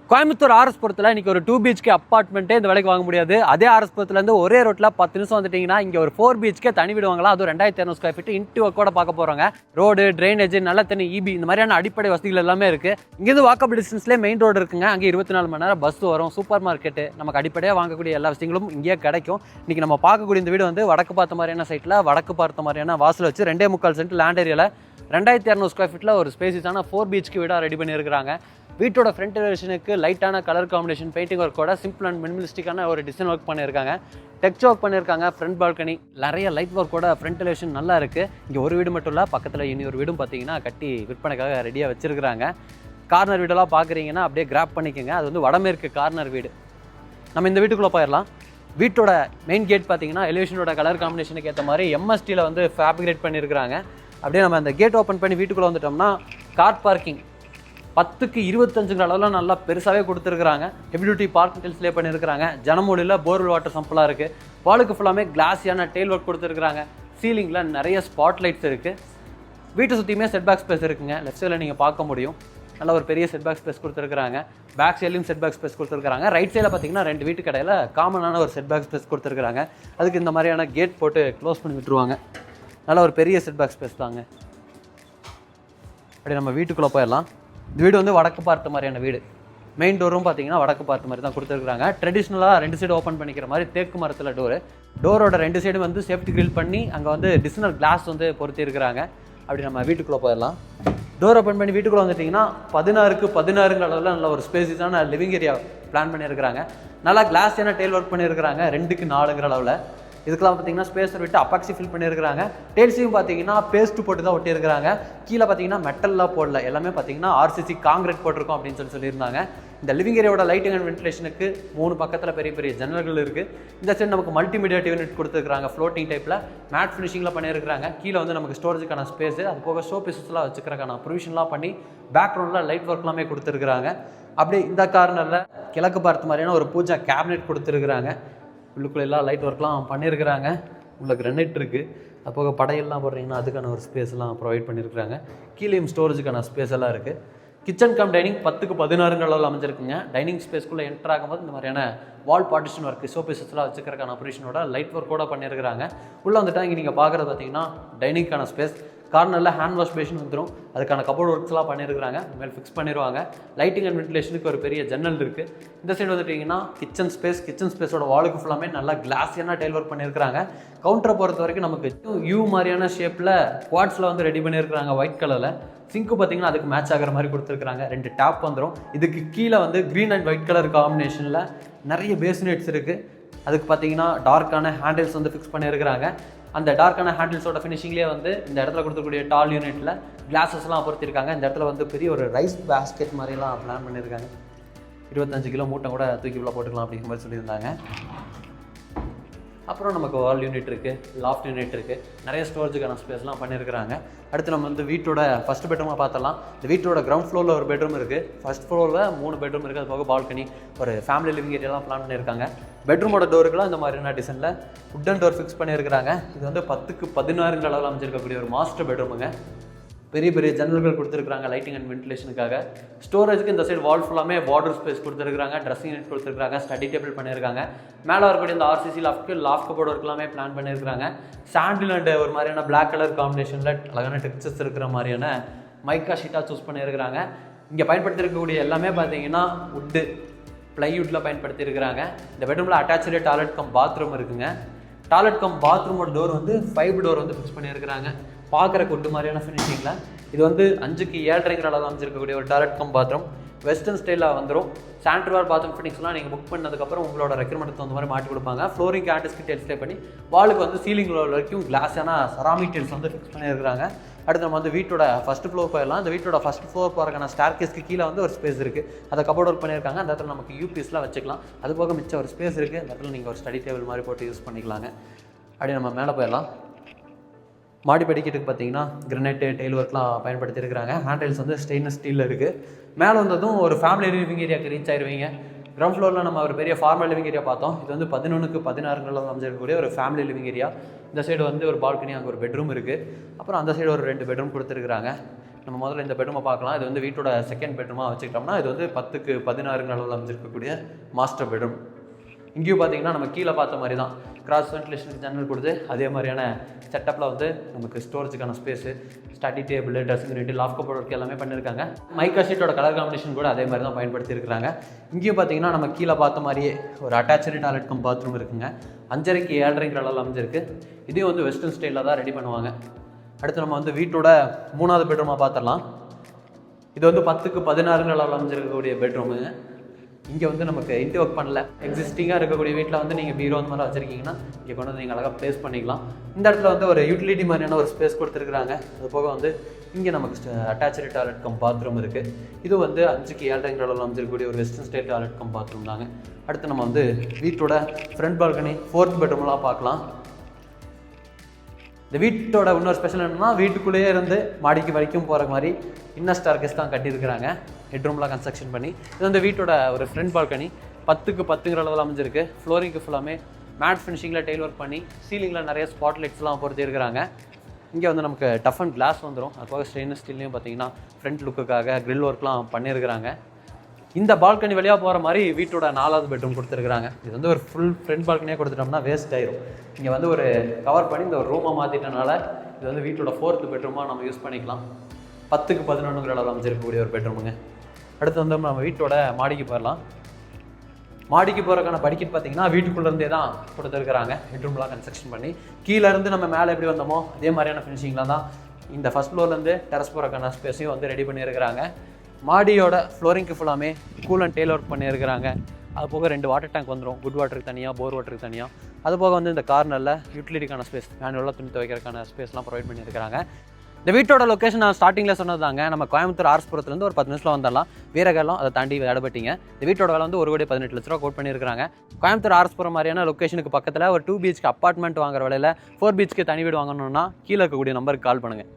Coimbatore RS புரத்தில் இன்றைக்கி ஒரு 2 BHK அப்பார்ட்மெண்ட்டே இந்த விலைக்கு வாங்க முடியாது. அதே ஆர்எஸ் புரத்துலேருந்து ஒரே ரோட்டில் 10 நிமிஷம் வந்துட்டிங்கன்னா இங்கே ஒரு 4 BHK தனி வீடு வாங்கலாம். அதுவும் 2200 ஸ்கொயர் ஃபீட் இன்ட்டு ஒர்க்கோட பார்க்க போகிறாங்க. ரோடு, ட்ரைனேஜ், நல்ல தண்ணி, இபி இந்த மாதிரியான அடிப்படை வசதிகள் எல்லாமே இருக்குது. இங்கேருந்து வாக்கபிள் டிஸ்டன்ஸ்லேயே மெயின் ரோடு இருக்குங்க. அங்கே 24 மணி நேரம் பஸ் வரும். சூப்பர் மார்க்கெட்டு, நமக்கு அடிப்படையாக வாங்கக்கூடிய எல்லா விஷயங்களும் இங்கேயே கிடைக்கும். இன்றைக்கி நம்ம பார்க்கக்கூடிய இந்த வீடு வந்து வடக்கு பார்த்த மாதிரியான சைட்டில் வடக்கு பார்த்த மாதிரியான வாசல் வச்சு 2.25 சென்ட் லேண்ட் ஏரியாவில் 2200 ஸ்கொயர் ஃபீட்டில் ஒரு ஸ்பேசிஸான 4 BHK வீடாக ரெடி பண்ணியிருக்கிறாங்க. வீட்டோட ஃப்ரண்ட் எலிவேஷனுக்கு லைட்டான கலர் காம்பினேஷன் பெயிண்டிங் ஒர்க்கோட சிம்பிள் அண்ட் மினிமலிஸ்டிக்கான ஒரு டிசைன் ஒர்க் பண்ணியிருக்காங்க. டெக்ஸ்சர் ஒர்க் பண்ணியிருக்காங்க. ஃப்ரண்ட் பால்கனி நிறைய லைட் ஒர்க்கோட ஃப்ரண்ட் எலிவேஷன் நல்லா இருக்குது. இங்கே ஒரு வீடு மட்டும் இல்லை, பக்கத்தில் இனி ஒரு வீடும் பார்த்தீங்கன்னா கட்டி விற்பனைக்காக ரெடியாக வச்சுருக்கிறாங்க. கார்னர் வீடெல்லாம் பார்க்குறீங்கன்னா அப்படியே கிராப் பண்ணிக்கோங்க. அது வந்து வடமேற்கு கார்னர் வீடு. நம்ம இந்த வீட்டுக்குள்ளே போயிடலாம். வீட்டோட மெயின் கேட் பார்த்தீங்கன்னா எலிவேஷனோட கலர் காம்பினேஷனுக்கு ஏற்ற மாதிரி எம்எஸ்டியில் வந்து ஃபேப்ரிகேட் பண்ணியிருக்கிறாங்க. அப்படியே நம்ம அந்த கேட் ஓப்பன் பண்ணி வீட்டுக்குள்ளே வந்துட்டோம்னா கார் பார்க்கிங் 10க்கு 25 அளவில் நல்லா பெருசாகவே கொடுத்துருக்குறாங்க. ஹெவி டியூட்டி பார்க்கிங் டைல்ஸ்லேயே பண்ணியிருக்கிறாங்க. ஜனமொழியில் போர்வெல் வாட்டர் சம்பளாக இருக்குது. வாலுக்கு ஃபுல்லாமே கிளாஸியான டெயில் ஒர்க் கொடுத்துருக்குறாங்க. சீலிங்கில் நிறைய ஸ்பாட் லைட்ஸ் இருக்குது. வீட்டை சுற்றியுமே செட்பேக் ஸ்பேஸ் இருக்குங்க. லெஃப்ட் சைடில் நீங்கள் பார்க்க முடியும். நல்ல ஒரு பெரிய செட்பேக் ஸ்பேஸ் கொடுத்துருக்குறாங்க. பேக் சைட்லையும் செட்பேக் ஸ்பேஸ் கொடுத்துருக்காங்க. ரைட் சைடில் பார்த்தீங்கன்னா 2 வீட்டு கடையில் காமனான ஒரு செட்பேக் ஸ்பேஸ் கொடுத்துருக்குறாங்க. அதுக்கு இந்த மாதிரியான கேட் போட்டு க்ளோஸ் பண்ணி விட்டுருவாங்க. நல்ல ஒரு பெரிய செட்பேக் ஸ்பேஸ் தாங்க. அப்படி நம்ம வீட்டுக்குள்ளே போயிடலாம். இந்த வீடு வந்து வடக்கு பார்த்த மாதிரியான வீடு. மெயின் டோரும் பார்த்தீங்கன்னா வடக்கு பார்த்த மாதிரி தான் கொடுத்துருக்காங்க. ட்ரெடிஷ்னலாக 2 சைடு ஓப்பன் பண்ணிக்கிற மாதிரி தேக்கு மரத்தில் டோரோட 2 சைடு வந்து சேஃப்டி கிரில் பண்ணி அங்கே வந்து டிசைனர் கிளாஸ் வந்து பொருத்திருக்கிறாங்க. அப்படி நம்ம வீட்டுக்குள்ளே போயிடலாம். டோர் ஓப்பன் பண்ணி வீட்டுக்குள்ளே வந்துட்டிங்கன்னா 16க்கு 16 அளவில் நல்ல ஒரு ஸ்பேசிஸான லிவிங் ஏரியா பிளான் பண்ணியிருக்கிறாங்க. நல்லா கிளாஸியான டெயில் ஒர்க் பண்ணியிருக்கிறாங்க. 2க்கு 4 அளவில். இதுக்கெல்லாம் பார்த்தீங்கன்னா ஸ்பேஸர் விட்டு அப்பாக்சி ஃபில் பண்ணியிருக்கிறாங்க. டெயில்ஸையும் பார்த்தீங்கன்னா பேஸ்ட் போட்டு தான் ஒட்டியிருக்கிறாங்க. கீழே பார்த்தீங்கன்னா மெட்டல்லாம் போடல, எல்லாமே பார்த்தீங்கன்னா RCC காங்கிரீட் போட்டிருக்கோம் அப்படின்னு சொல்லியிருந்தாங்க. இந்த லிவிங் ஏரியாவோட லைட்டிங் அண்ட் வென்டிலேஷனுக்கு 3 பக்கத்தில் பெரிய பெரிய ஜன்னல்கள் இருக்குது. இந்த சைடு நமக்கு மல்டிமீடியா யூனிட் கொடுத்துருக்காங்க. ஃப்ளோட்டிங் டைப்பில் மேட் ஃபினிஷிங்கில் பண்ணியிருக்கிறாங்க. கீழே வந்து நமக்கு ஸ்டோரேஜுக்கான ஸ்பேஸ், அது போக ஷோ பீசஸ்லாம் வச்சுக்கிறக்கான ப்ரொவிஷன்லாம் பண்ணி பேக்ரவுண்டில் லைட் ஒர்க்லாமே கொடுத்துருக்குறாங்க. அப்படியே இந்த கார்னரில் கிழக்கு பார்த்த மாதிரியான ஒரு பூஜா கேபினெட் கொடுத்துருக்குறாங்க. உள்ளுக்குள்ள எல்லாம் லைட் ஒர்க்லாம் பண்ணியிருக்கிறாங்க. உள்ள கிரனைட் இருக்குது. அது போக படையெல்லாம் போடுறீங்கன்னா அதுக்கான ஒரு ஸ்பேஸ்லாம் ப்ரொவைட் பண்ணியிருக்கிறாங்க. கீழேயும் ஸ்டோரேஜுக்கான ஸ்பேஸ் எல்லாம் இருக்குது. கிச்சன் கம் டைனிங் 10க்கு 16 அளவில் அமைஞ்சிருக்குங்க. டைனிங் ஸ்பேஸ்க்குள்ளே என்டர் ஆகும்போது இந்த மாதிரியான வால் பார்ட்டிஷன் ஒர்க்கு ஷோபீசஸ்லாம் வச்சுக்கிறக்கான ஆப்ரேஷனோட லைட் ஒர்க்கோட பண்ணியிருக்கிறாங்க. உள்ளே வந்துட்டால் இங்கே நீங்கள் பார்க்குறது பார்த்தீங்கன்னா டைனிங்கான ஸ்பேஸ். கார்னரில் ஹேண்ட் வாஷ் பேஷன் வந்துடும். அதுக்கான கபோர்ட் ஒர்க்ஸ்லாம் பண்ணியிருக்கிறாங்க. இனிமேல் ஃபிக்ஸ் பண்ணிடுவாங்க. லைட்டிங் அண்ட் வென்டிலேஷனுக்கு ஒரு பெரிய ஜன்னல் இருக்குது. இந்த சைடு வந்துட்டிங்கன்னா கிச்சன் ஸ்பேஸ். கிச்சன் ஸ்பேஸோட வாலுக்கு ஃபுல்லாமே நல்லா கிளாஸியான டைல் ஒர்க் பண்ணியிருக்கிறாங்க. கவுண்டரை பொறுத்த வரைக்கும் நமக்கு யூ மாதிரியான ஷேப்பில் குவாட்ஸில் வந்து ரெடி பண்ணியிருக்கிறாங்க ஒயிட் கலரில். சிங்க்கு பார்த்தீங்கன்னா அதுக்கு மேட்ச் ஆகிற மாதிரி கொடுத்துருக்காங்க. 2 டேப் வந்துடும். இதுக்கு கீழே வந்து க்ரீன் அண்ட் ஒயிட் கலர் காம்பினேஷனில் நிறைய பேஸ்னெட்ஸ் இருக்குது. அதுக்கு பார்த்தீங்கன்னா டார்க்கான ஹேண்டில்ஸ் வந்து ஃபிக்ஸ் பண்ணியிருக்கிறாங்க. அந்த டார்க்கான ஹேண்டில்ஸோட ஃபினிஷிங்லேயே வந்து இந்த இடத்துல கொடுத்துக்கூடிய டால் யூனிட்டில் கிளாஸஸ்லாம் பொறுத்திருக்காங்க. இந்த இடத்துல வந்து பெரிய ஒரு ரைஸ் பேஸ்கெட் மாதிரிலாம் பிளான் பண்ணியிருக்காங்க. 25 கிலோ மூட்டை கூட தூக்கி உள்ள போட்டுக்கலாம் அப்படிங்கிற மாதிரி சொல்லியிருந்தாங்க. அப்புறம் நமக்கு வால் யூனிட் இருக்குது, லாஃப்ட் யூனிட் இருக்குது, நிறைய ஸ்டோரேஜுக்கான ஸ்பேஸ்லாம் பண்ணியிருக்கிறாங்க. அடுத்து நம்ம வந்து வீட்டோட ஃபஸ்ட் பெட்ரூமாக பார்த்தலாம். இந்த வீட்டோட கிரவுண்ட் ஃப்ளோரில் ஒரு பெட்ரூம் இருக்குது. ஃபஸ்ட் ஃப்ளோரில் 3 பெட்ரூம் இருக்குது. அது போக பால்கனி, ஒரு ஃபேமிலி லிவிங் ஏரியாலாம் பிளான் பண்ணியிருக்காங்க. பெட்ரூமோட டோருக்குலாம் இந்த மாதிரியான டிசைனில் உட்டன் டோர் ஃபிக்ஸ் பண்ணியிருக்கிறாங்க. இது வந்து 10க்கு 16 அளவில் அமைச்சிருக்கக்கூடிய ஒரு மாஸ்டர் பெட்ரூமுங்க. பெரிய பெரிய ஜன்னல்கள் கொடுத்துருக்காங்க லைட்டிங் அண்ட் வென்டிலேஷனுக்காக. ஸ்டோரேஜுக்கு இந்த சைடு வால் ஃபுல்லாமே பார்டர் ஸ்பேஸ் கொடுத்துருக்காங்க. ட்ரெஸ்ஸிங் யூனிட் கொடுத்துருக்காங்க. ஸ்டடி டேபிள் பண்ணியிருக்காங்க. மேலே வரக்கூடிய இந்த RCC லாஃப்ட் கபோர்ட் ஒர்க்லாமே பிளான் பண்ணியிருக்காங்க. சாண்டில் அண்ட் ஒரு மாதிரியான பிளாக் கலர் காம்பினேஷனில் அழகான டெக்ஸ்சர்ஸ் இருக்கிற மாதிரியான மைக்கா ஷீட்டாக சூஸ் பண்ணியிருக்கிறாங்க. இங்கே பயன்படுத்தியிருக்கக்கூடிய எல்லாமே பார்த்தீங்கன்னா வுட்டு, ப்ளைவுட்டில் பயன்படுத்தியிருக்கிறாங்க. இந்த பெட்ரூமில் அட்டாச்சு டாய்லெட் கம் பாத்ரூம் இருக்குங்க. டாய்லெட் கம் பாத்ரூமோட டோர் வந்து 5 டோர் வந்து ஃபிக்ஸ் பண்ணியிருக்கிறாங்க. பார்க்குற குட்டு மாதிரியான ஃபினிஷிங்கில். இது வந்து 5க்கு 7.5 அளவு அமைச்சிருக்கக்கூடிய ஒரு டாய்லெட் கம் பாத்ரூம். வெஸ்டர்ன் ஸ்டைலில் வந்துடும். சானிட்டரி பாத்ரூம் ஃபினிக்ஸ்லாம் நீங்கள் புக் பண்ணதுக்கப்புறம் உங்களோட ரெக்யர்மெண்ட்டுக்கு தகுந்த மாதிரி மாட்டி கொடுப்பாங்க. ஃப்ளோரிங் ஆர்டிஸ்க்கு டெல்ஸ் லே பண்ணி வாலுக்கு வந்து சீலிங் வரைக்கும் கிளாஸான செராமிக் டெல்ஸ் வந்து ஃபிக்ஸ் பண்ணியிருக்கிறாங்க. அடுத்து நம்ம வந்து வீட்டோட ஃபஸ்ட் ஃப்ளோர் போயிடலாம். இந்த வீட்டோட ஃபஸ்ட் ஃப்ளோர் போகிறக்கான ஸ்டார்கேஸ்க்கு கீழே வந்து ஒரு ஸ்பேஸ் இருக்குது. அதை கபோர்ட் ஒர்க் பண்ணியிருக்காங்க. அந்த இடத்துல நமக்கு யூபிஎஸ்லாம் வச்சுக்கலாம். அது போக மிச்சம் ஒரு ஸ்பேஸ் இருக்குது. அந்த இடத்துல நீங்கள் ஒரு ஸ்டடி டேபிள் மாதிரி போட்டு யூஸ் பண்ணிக்கலாங்க. அப்படியே நம்ம மேலே போயிடலாம். மாடி படிக்கட்டுக்கு பார்த்தீங்கன்னா கிரனைட்டு டெயில் ஒர்க்லாம் பயன்படுத்தியிருக்கிறாங்க. ஹேண்டில்ஸ் வந்து ஸ்டெயின்லெஸ் ஸ்டீலில் இருக்குது. மேலே வந்ததும் ஒரு ஃபேமிலி லிவிங் ஏரியாவுக்கு ரீச் ஆயிடுவீங்க. கிரவுண்ட் ஃப்ளோரில் நம்ம ஒரு பெரிய ஃபார்மல் லிவிங் ஏரியா பார்த்தோம். இது வந்து 11க்கு 16 அமைஞ்சிருக்கக்கூடிய ஒரு ஃபேமிலி லிவிங் ஏரியா. இந்த சைடு வந்து ஒரு பால்கனி, அங்கே ஒரு பெட்ரூம் இருக்குது. அப்புறம் அந்த சைடு ஒரு 2 பெட்ரூம் கொடுத்துருக்குறாங்க. நம்ம முதல்ல இந்த பெட்ரூமை பார்க்கலாம். இது வந்து வீட்டோட செகண்ட் பெட்ரூமாக வச்சுக்கிட்டோம்னா இது வந்து 10க்கு 16 அளவில் அமைஞ்சிருக்கக்கூடிய மாஸ்டர் பெட்ரூம். இங்கேயும் பார்த்தீங்கன்னா நம்ம கீழே பார்த்த மாதிரி தான் கிராஸ் வென்டிலேஷனுக்கு ஜன்னல் கொடுத்து அதே மாதிரியான செட்டப்பில் வந்து நமக்கு ஸ்டோரேஜுக்கான space, study table, dressing unit, loft cupboard work எல்லாமே பண்ணியிருக்காங்க. மைக்கா ஷீட்டோட கலர் காம்பினேஷன் கூட அதே மாதிரி தான் பயன்படுத்தியிருக்கிறாங்க. இங்கேயும் பார்த்தீங்கன்னா நம்ம கீழே பார்த்த மாதிரியே ஒரு அட்டாச்சு டாய்லெட் கம் பாத்ரூம் இருக்குங்க. 5.5க்கு 7.5 அளவில் அமைஞ்சிருக்கு. இதையும் வந்து வெஸ்டர்ன் ஸ்டைலில் தான் ரெடி பண்ணுவாங்க. அடுத்து நம்ம வந்து வீட்டோட 3வது பெட்ரூமாக பார்த்துடலாம். இது வந்து 10க்கு 16 அளவில் அமைஞ்சிருக்கக்கூடிய பெட்ரூமுங்க. இங்கே வந்து நமக்கு இன்ட்டு ஒர்க் பண்ணல. எக்ஸிஸ்டிங்காக இருக்கக்கூடிய வீட்டில் வந்து நீங்கள் பீரோ அந்த மாதிரி வச்சுருக்கீங்கன்னா இங்கே கொண்டு வந்து நீங்கள் அழகாக ப்ளேஸ் பண்ணிக்கலாம். இந்த இடத்துல வந்து ஒரு யூட்டிலிட்டி மாதிரியான ஒரு ஸ்பேஸ் கொடுத்துருக்குறாங்க. அது போக வந்து இங்கே நமக்கு அட்டாச்சு டாய்லெட் கம் பாத்ரூம் இருக்குது. இது வந்து 5க்கு 7.5 அளவில் அமைஞ்சிருக்கக்கூடிய ஒரு western style toilet cum bathroom தாங்க. அடுத்து நம்ம வந்து வீட்டோட ஃப்ரண்ட் பால்கனி 4th பெட்ரூம்லாம் பார்க்கலாம். இந்த வீட்டோட இன்னொரு ஸ்பெஷல் என்னன்னா வீட்டுக்குள்ளேயே இருந்து மாடிக்கு வரைக்கும் போகிற மாதிரி இன்னர் ஸ்டார்கேஸ் தான் கட்டியிருக்கிறாங்க. ஹெட்ரூம்லாம் கன்ஸ்ட்ரக்ஷன் பண்ணி. இது வந்து வீட்டோட ஒரு ஃப்ரண்ட் பால்கனி 10க்கு 10 அளவில் அமைஞ்சிருக்கு. ஃப்ளோரிங்க்கு ஃபுல்லாமே மேட் ஃபினிஷிங்கில் டெயில் ஒர்க் பண்ணி சீலிங்கில் நிறைய ஸ்பாட் லைட்ஸ்லாம் பொறுத்திருக்கிறாங்க. இங்கே வந்து நமக்கு டஃப் அண்ட் கிளாஸ் வந்துடும். அதுபோக ஸ்டெயின்லெஸ் ஸ்டீல்லையும் பார்த்தீங்கன்னா ஃப்ரண்ட் லுக்குக்காக கிரில் ஒர்க்லாம் பண்ணியிருக்கிறாங்க. இந்த பால்கனி வழியாக போகிற மாதிரி வீட்டோட 4வது பெட்ரூம் கொடுத்துருக்குறாங்க. இது வந்து ஒரு ஃபுல் ஃப்ரண்ட் பால்கனியாக கொடுத்துட்டோம்னா வேஸ்ட் ஆயிரும். இங்கே வந்து ஒரு கவர் பண்ணி இந்த ஒரு ரூமை மாற்றிட்டனால இது வந்து வீட்டோட 4th பெட்ரூமாக நம்ம யூஸ் பண்ணிக்கலாம். 10க்கு 11 அளவில் அமைச்சிருக்கக்கூடிய ஒரு பெட்ரூமுங்க. அடுத்து வந்து நம்ம வீட்டோட மாடிக்கு போயிடலாம். மாடிக்கு போகிறதுக்கான படிக்கட் பார்த்தீங்கன்னா வீட்டுக்குள்ளேருந்தே தான் கொடுத்துருக்குறாங்க. ஹெட்ரூம்லாம் கன்ஸ்ட்ரக்ஷன் பண்ணி கீழேருந்து நம்ம மேலே எப்படி வந்தோமோ அதே மாதிரியான ஃபினிஷிங்லாம் தான் இந்த ஃபஸ்ட் ஃப்ளோர்லேருந்து டெரஸ் போகிறக்கான ஸ்பேஸையும் வந்து ரெடி பண்ணியிருக்கிறாங்க. மாடியோட ஃப்ளோரிங்க்கு ஃபுல்லாமே கூல் அண்ட் டெயில் ஒர்க் பண்ணியிருக்கிறாங்க. அது போக 2 வாட்டர் டேங்க் வந்துடும். குட் வாட்டருக்கு தனியாக, போர் வாட்டருக்கு தனியாக. அது போக வந்து இந்த கார்னரில் யூட்டிலிட்டிக்கான ஸ்பேஸ், மேனுவலாக துணி துவைக்கிறதுக்கான ஸ்பேஸ்லாம் ப்ரொவைட் பண்ணியிருக்கிறாங்க. இந்த வீட்டோட லொக்கேஷன் நான் ஸ்டார்டிங்கில் சொன்னதாங்க. நம்ம கோயம்புத்தூர் ஆர்ஸ்புரத்துலேருந்து ஒரு 10 நிமிஷத்தில் வந்துடலாம். வீரகலம் அதை தாண்டி விளையாடப்பட்டீங்க. இந்த வீட்டோட வேலை வந்து 1,18 லட்ச ரூபா கோட் பண்ணியிருக்காங்க. கோயம்புத்தூர் ஆர்ஸ்புரம் மாதிரியான லொக்கேஷனுக்கு பக்கத்தில் ஒரு 2 BHK அப்பார்ட்மெண்ட் வாங்குற விலையில் 4 BHK தனி வீடு வாங்கணும்னா கீழே இருக்கக்கூடிய நம்பருக்கு கால் பண்ணுங்கள்.